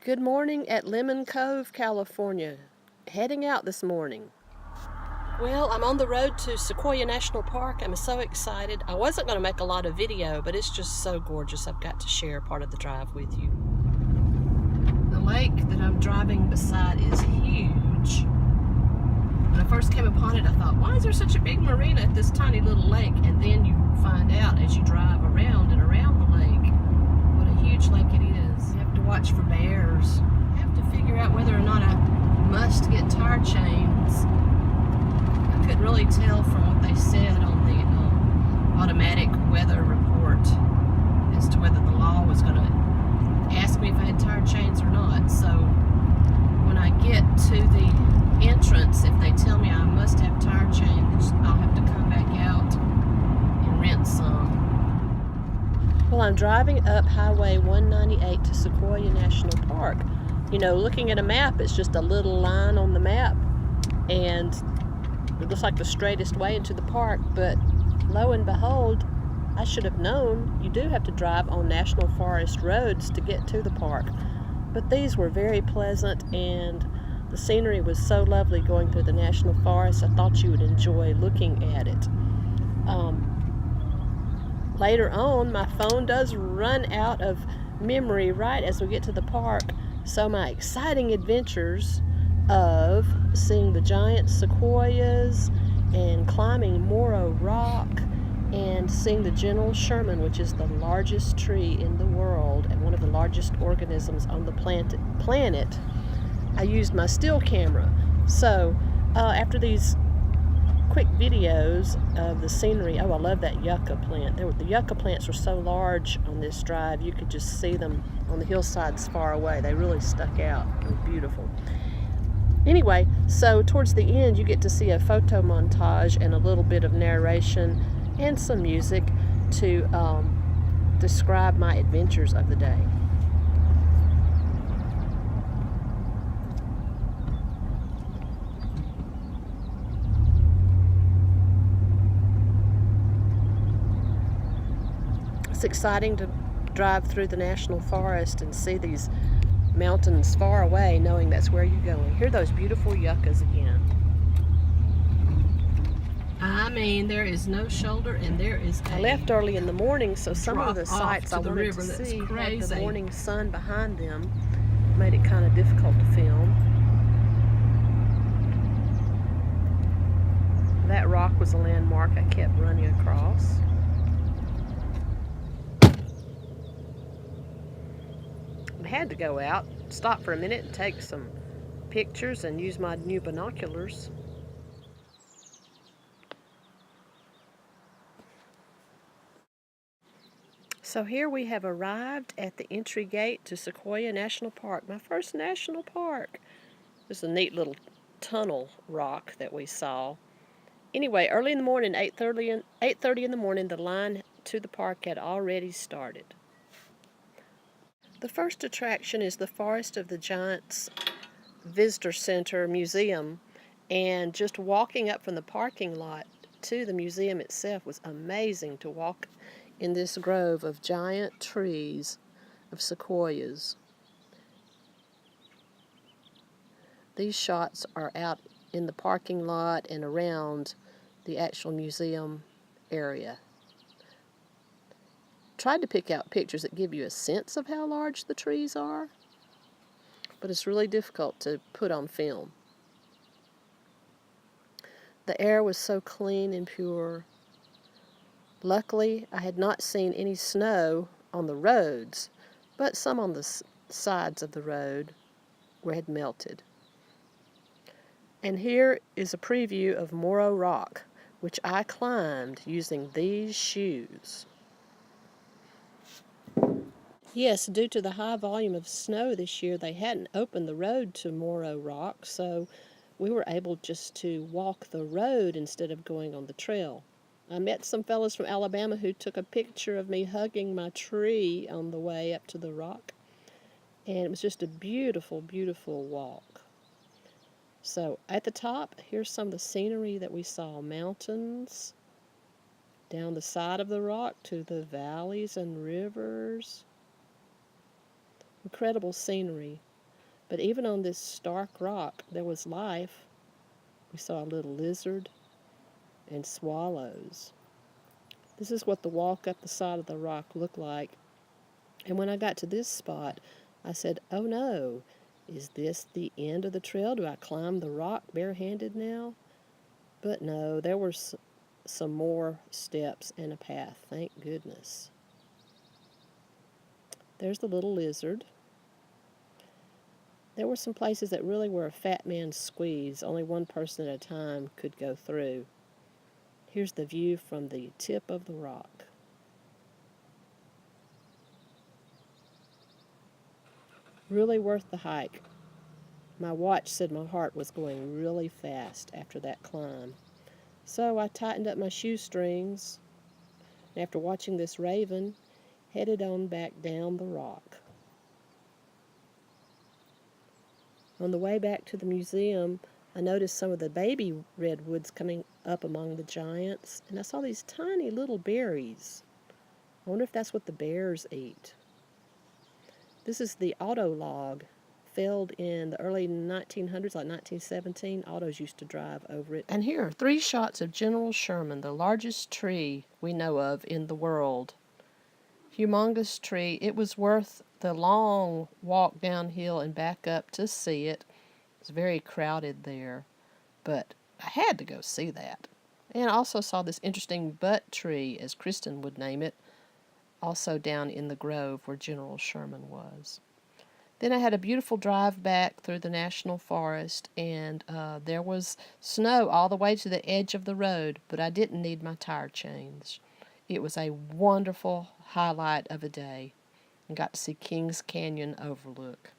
Good morning at Lemon Cove, California. Heading out this morning. Well, I'm on the road to Sequoia National Park. I'm so excited. I wasn't going to make a lot of video, but it's just so gorgeous. I've got to share part of the drive with you. The lake that I'm driving beside is huge. When I first came upon it, I thought, why is there such a big marina at this tiny little lake? And then you find out as you drive around and around the lake what a huge lake it is. You have to watch for bears. I have to figure out whether or not I must get tire chains. I couldn't really tell from what they said on the automatic weather report as to whether the law was going to ask me if I had tire chains or not. So when I get to the entrance, if they tell me I must have tire chains, I'll have to come back out and rent some. Well, I'm driving up Highway 198 to Sequoia National Park. You know, looking at a map, it's just a little line on the map, and it looks like the straightest way into the park, but lo and behold, I should have known you do have to drive on National Forest roads to get to the park. But these were very pleasant, and the scenery was so lovely going through the National Forest. I thought you would enjoy looking at it. Later on, my phone does run out of memory right as we get to the park, so my exciting adventures of seeing the giant sequoias and climbing Moro Rock and seeing the General Sherman, which is the largest tree in the world and one of the largest organisms on the planet, I used my still camera. So after these quick videos of the scenery, oh, I love that yucca plant. The yucca plants were so large on this drive, you could just see them on the hillsides far away. They really stuck out. They were beautiful. Anyway, so towards the end, you get to see a photo montage and a little bit of narration and some music to describe my adventures of the day. It's exciting to drive through the National Forest and see these mountains far away, knowing that's where you're going. Hear those beautiful yuccas again. I mean, there is no shoulder, and there is I left early in the morning, so some of the sights I wanted to see had the morning sun behind them. Made it kind of difficult to film. That rock was a landmark I kept running across. I had to go out, stop for a minute and take some pictures and use my new binoculars. So here we have arrived at the entry gate to Sequoia National Park, my first national park. There's a neat little tunnel rock that we saw. Anyway, early in the morning, 8:30 in the morning, the line to the park had already started. The first attraction is the Forest of the Giants Visitor Center Museum, and just walking up from the parking lot to the museum itself was amazing to walk in this grove of giant trees of sequoias. These shots are out in the parking lot and around the actual museum area. Tried to pick out pictures that give you a sense of how large the trees are, but it's really difficult to put on film. The air was so clean and pure. Luckily, I had not seen any snow on the roads, but some on the sides of the road had melted. And here is a preview of Moro Rock, which I climbed using these shoes. Yes, due to the high volume of snow this year, they hadn't opened the road to Moro Rock, so we were able just to walk the road instead of going on the trail. I met some fellows from Alabama who took a picture of me hugging my tree on the way up to the rock, and it was just a beautiful, beautiful walk. So at the top, here's some of the scenery that we saw. Mountains, down the side of the rock to the valleys and rivers. Incredible scenery. But even on this stark rock, there was life. We saw a little lizard and swallows. This is what the walk up the side of the rock looked like. And when I got to this spot, I said, oh no, is this the end of the trail? Do I climb the rock barehanded now? But no, there were some more steps and a path, thank goodness. There's the little lizard. There were some places that really were a fat man's squeeze. Only one person at a time could go through. Here's the view from the tip of the rock. Really worth the hike. My watch said my heart was going really fast after that climb. So I tightened up my shoestrings, and after watching this raven, headed on back down the rock. On the way back to the museum, I noticed some of the baby redwoods coming up among the giants, and I saw these tiny little berries. I wonder if that's what the bears eat. This is the auto log, felled in the early 1900s, like 1917. Autos used to drive over it. And here are 3 shots of General Sherman, the largest tree we know of in the world. Humongous tree. It was worth the long walk downhill and back up to see it. It's very crowded there, but I had to go see that. And I also saw this interesting butt tree, as Kristen would name it, also down in the grove where General Sherman was. Then I had a beautiful drive back through the national forest, and there was snow all the way to the edge of the road, but I didn't need my tire changed. It was a wonderful highlight of a day, and got to see Kings Canyon overlook.